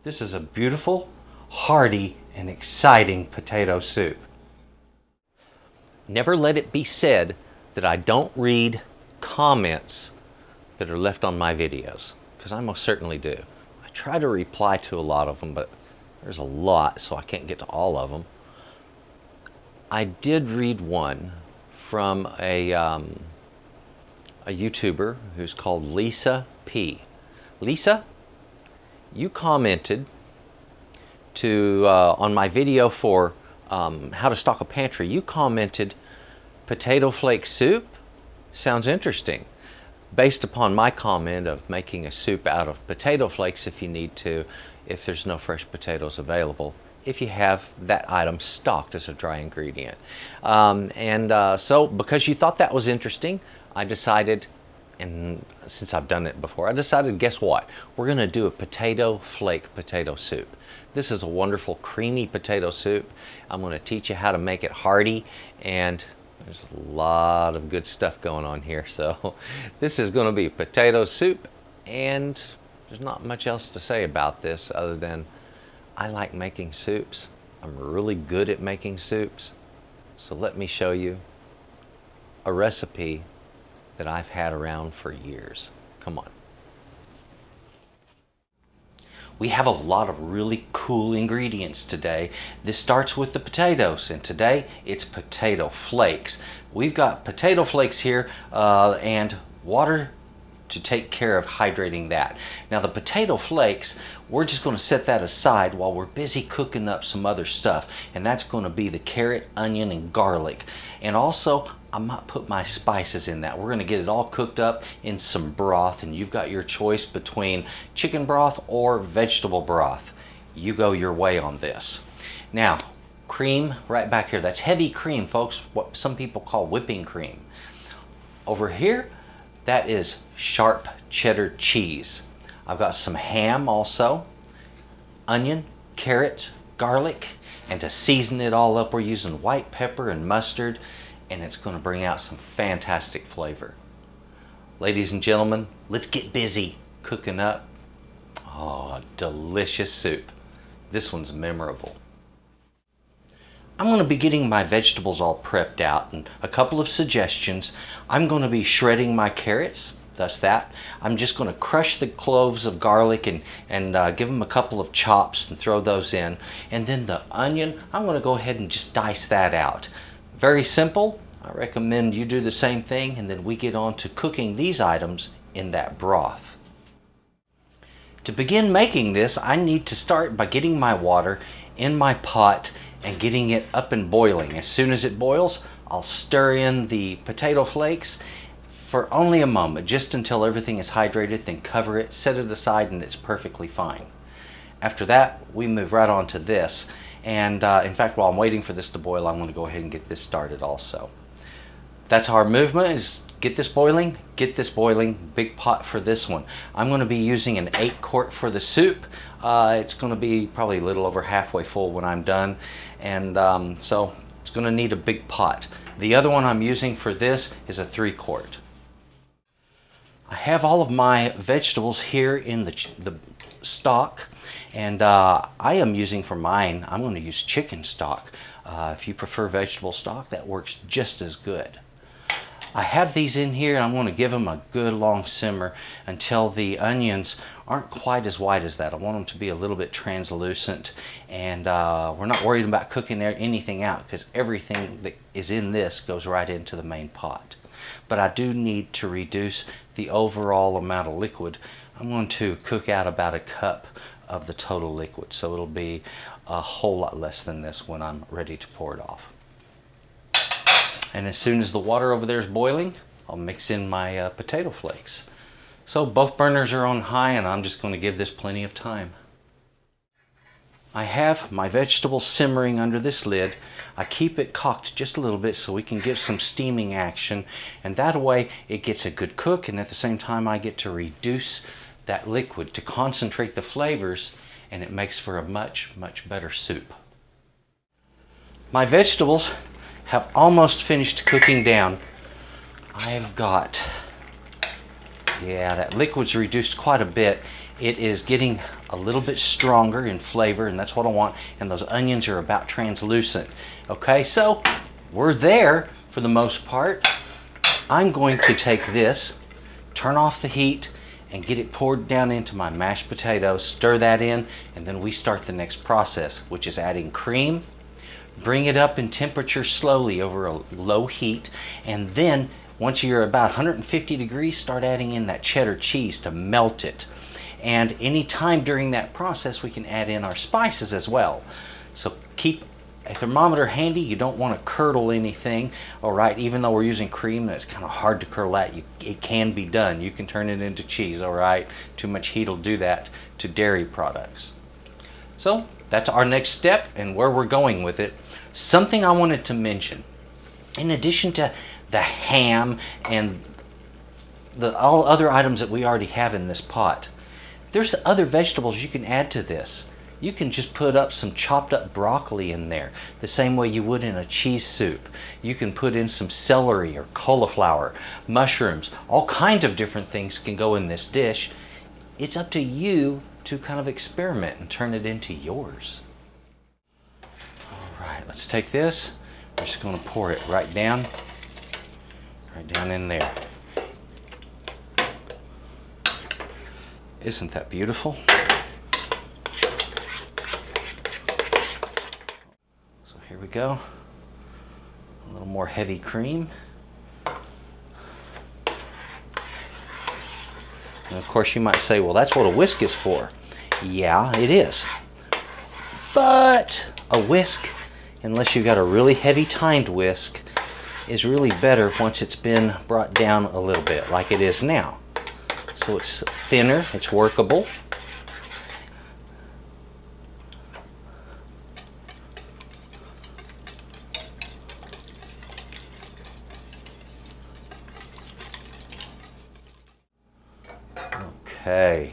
This is a beautiful, hearty, and exciting potato soup. Never let it be said that I don't read comments that are left on my videos, because I most certainly do. I try to reply to a lot of them, but there's a lot, so I can't get to all of them. I did read one from a YouTuber who's called Lisa P. Lisa, you commented on my video for how to stock a pantry. You commented, potato flake soup sounds interesting, based upon my comment of making a soup out of potato flakes if you need to, if there's no fresh potatoes available, if you have that item stocked as a dry ingredient. So because you thought that was interesting, I decided, and since I've done it before, I decided, guess what? We're gonna do a potato flake potato soup. This is a wonderful creamy potato soup. I'm gonna teach you how to make it hearty, and there's a lot of good stuff going on here. So this is gonna be potato soup, and there's not much else to say about this other than I like making soups. I'm really good at making soups. So let me show you a recipe that I've had around for years. Come on. We have a lot of really cool ingredients today. This starts with the potatoes, and today it's potato flakes. We've got potato flakes here and water to take care of hydrating that. Now the potato flakes, we're just going to set that aside while we're busy cooking up some other stuff, and that's going to be the carrot, onion, and garlic. And also I might put my spices in that. We're going to get it all cooked up in some broth, and you've got your choice between chicken broth or vegetable broth. You go your way on this. Now cream right back here, that's heavy cream, folks, what some people call whipping cream. Over here, that is sharp cheddar cheese. I've got some ham also, onion, carrots, garlic, and to season it all up, we're using white pepper and mustard, and it's going to bring out some fantastic flavor. Ladies and gentlemen, let's get busy cooking up, oh, delicious soup. This one's memorable. I'm going to be getting my vegetables all prepped out, and a couple of suggestions. I'm going to be shredding my carrots, thus that. I'm just going to crush the cloves of garlic and give them a couple of chops and throw those in. And then the onion, I'm going to go ahead and just dice that out. Very simple. I recommend you do the same thing, and then we get on to cooking these items in that broth. To begin making this, I need to start by getting my water in my pot and getting it up and boiling. As soon as it boils, I'll stir in the potato flakes for only a moment, just until everything is hydrated, then cover it, set it aside, and it's perfectly fine. After that, we move right on to this. And in fact, while I'm waiting for this to boil, I'm going to go ahead and get this started also. That's our movement, is get this boiling, big pot for this one. I'm going to be using an 8-quart for the soup. It's going to be probably a little over halfway full when I'm done, and so it's going to need a big pot. The other one I'm using for this is a 3-quart. I have all of my vegetables here in the stock, and I am using for mine, I'm going to use chicken stock. If you prefer vegetable stock, that works just as good. I have these in here, and I'm going to give them a good long simmer until the onions aren't quite as white as that. I want them to be a little bit translucent, and we're not worried about cooking anything out, because everything that is in this goes right into the main pot. But I do need to reduce the overall amount of liquid. I'm going to cook out about a cup of the total liquid, so it'll be a whole lot less than this when I'm ready to pour it off. And as soon as the water over there is boiling, I'll mix in my potato flakes. So both burners are on high, and I'm just going to give this plenty of time. I have my vegetables simmering under this lid. I keep it cocked just a little bit so we can get some steaming action, and that way it gets a good cook, and at the same time I get to reduce that liquid to concentrate the flavors, and it makes for a much, much better soup. My vegetables have almost finished cooking down. I've got, yeah, that liquid's reduced quite a bit, It is getting a little bit stronger in flavor, and that's what I want. And those onions are about translucent. Okay, so we're there for the most part. I'm going to take this, turn off the heat, and get it poured down into my mashed potatoes, stir that in, and then we start the next process, which is adding cream. Bring it up in temperature slowly over a low heat, and then once you're about 150 degrees, start adding in that cheddar cheese to melt it. And any time during that process, we can add in our spices as well. So keep a thermometer handy. You don't want to curdle anything, all right? Even though we're using cream, it's kind of hard to curdle that. It can be done. You can turn it into cheese, all right? Too much heat will do that to dairy products. So that's our next step and where we're going with it. Something I wanted to mention, in addition to the ham and all other items that we already have in this pot, there's other vegetables you can add to this. You can just put up some chopped up broccoli in there, the same way you would in a cheese soup. You can put in some celery or cauliflower, mushrooms, all kinds of different things can go in this dish. It's up to you to kind of experiment and turn it into yours. All right, let's take this. We're just going to pour it right down in there. Isn't that beautiful? So here we go. A little more heavy cream. And of course you might say, well, that's what a whisk is for. Yeah, it is. But a whisk, unless you've got a really heavy tined whisk, is really better once it's been brought down a little bit, like it is now. So it's thinner, it's workable. Okay.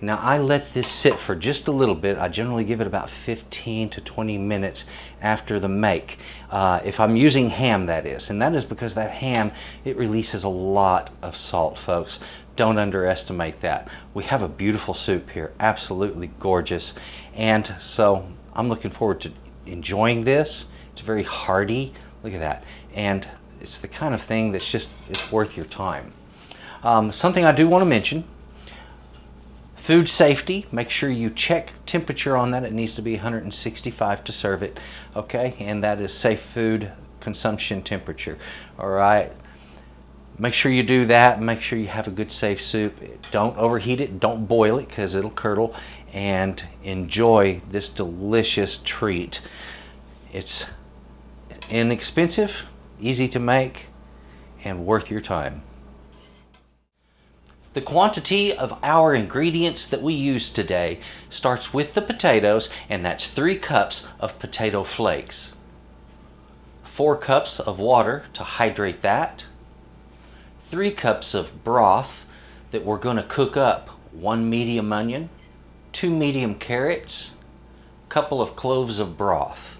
Now I let this sit for just a little bit. I generally give it about 15 to 20 minutes after the make. If I'm using ham, that is. And that is because that ham, it releases a lot of salt, folks. Don't underestimate that. We have a beautiful soup here, absolutely gorgeous. And so I'm looking forward to enjoying this. It's very hearty, look at that. And it's the kind of thing that's just, it's worth your time. Something I do want to mention, food safety, make sure you check temperature on that. It needs to be 165 to serve it, okay? And that is safe food consumption temperature, all right? Make sure you do that. Make sure you have a good safe soup. Don't overheat it, don't boil it because it'll curdle, and enjoy this delicious treat. It's inexpensive, easy to make, and worth your time. The quantity of our ingredients that we use today starts with the potatoes, and that's 3 cups of potato flakes, 4 cups of water to hydrate that, 3 cups of broth that we're going to cook up, 1 medium onion, 2 medium carrots, a couple of cloves of broth.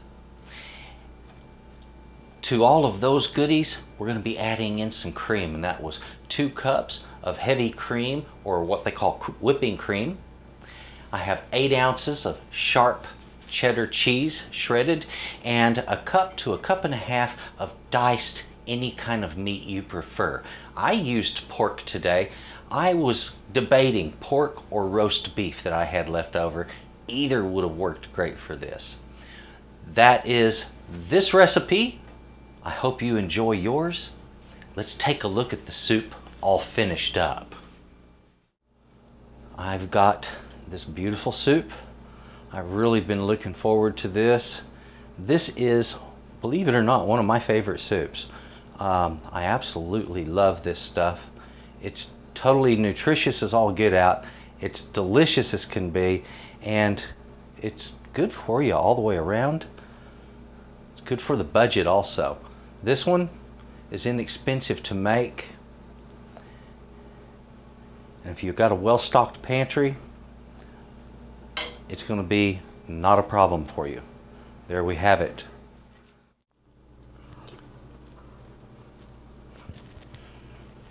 To all of those goodies, we're going to be adding in some cream, and that was 2 cups of heavy cream, or what they call whipping cream. I have 8 ounces of sharp cheddar cheese shredded, and a cup to a cup and a half of diced any kind of meat you prefer. I used pork today. I was debating pork or roast beef that I had left over. Either would have worked great for this. That is this recipe. I hope you enjoy yours. Let's take a look at the soup all finished up. I've got this beautiful soup. I've really been looking forward to this. This is, believe it or not, one of my favorite soups. I absolutely love this stuff. It's totally nutritious as all get out. It's delicious as can be, and it's good for you all the way around. It's good for the budget also. This one is inexpensive to make, and if you've got a well-stocked pantry, it's going to be not a problem for you. There we have it.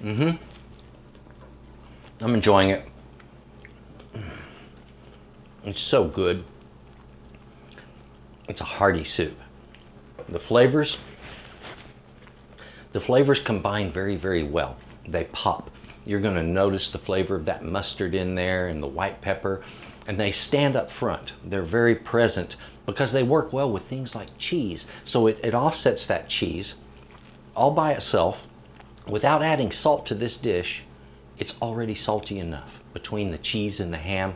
I'm enjoying it. It's so good. It's a hearty soup. The flavors combine very, very well. They pop. You're going to notice the flavor of that mustard in there and the white pepper, and they stand up front. They're very present because they work well with things like cheese. So it offsets that cheese all by itself. Without adding salt to this dish, it's already salty enough. Between the cheese and the ham,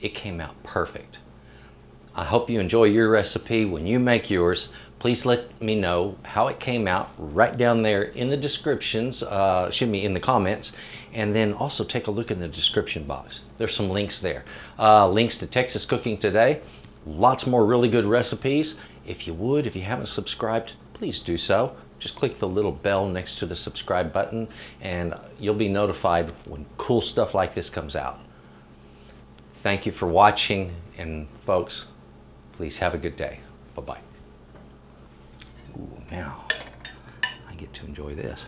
it came out perfect. I hope you enjoy your recipe. When you make yours, please let me know how it came out right down there in the descriptions, in the comments, and then also take a look in the description box. There's some links there. Links to Texas Cooking Today, lots more really good recipes. If you haven't subscribed, please do so. Just click the little bell next to the subscribe button and you'll be notified when cool stuff like this comes out. Thank you for watching, and folks, please have a good day. Bye-bye. Ooh, now I get to enjoy this.